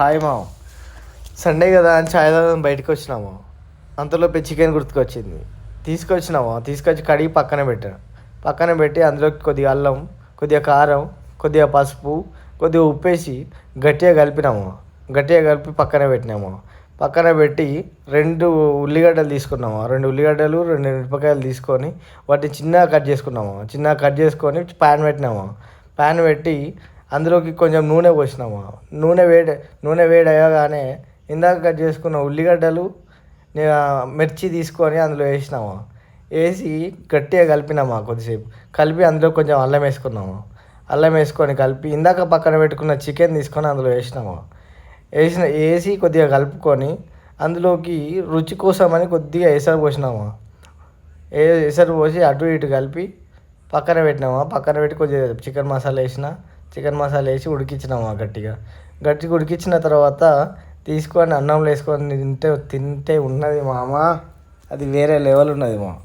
Hi మామ. Sunday కదా అని చాయ్ తాగడానికి బయటకు వచ్చినాము. అంతలోపే చికెన్ గుర్తుకొచ్చింది. తీసుకొచ్చి కడిగి పక్కన పెట్టి అందులోకి కొద్దిగా అల్లం, కొద్దిగా కారం, కొద్దిగా పసుపు, కొద్దిగా ఉప్పేసి గట్టిగా కలిపి పక్కన పెట్టి 2 ఉల్లిగడ్డలు 2 మిరపకాయలు తీసుకొని వాటిని చిన్నగా కట్ చేసుకొని ప్యాన్ పెట్టి అందులోకి కొంచెం నూనె పోసినాము. నూనె వేడి అయ్యగానే ఇందాక కట్ చేసుకున్న ఉల్లిగడ్డలు, మిర్చి తీసుకొని అందులో వేసి గట్టిగా కొద్దిసేపు కలిపి అందులో కొంచెం అల్లం వేసుకొని కలిపి ఇందాక పక్కన పెట్టుకున్న చికెన్ తీసుకొని అందులో వేసి కొద్దిగా కలుపుకొని అందులోకి రుచి కోసమని కొద్దిగా ఎసరు పోసి అటు ఇటు కలిపి పక్కన పెట్టి కొద్దిగా చికెన్ మసాలా వేసి గట్టిగా ఉడికించిన తర్వాత తీసుకొని అన్నంలో వేసుకొని తింటే ఉన్నది మామ, అది వేరే లెవెల్ ఉన్నది మామ.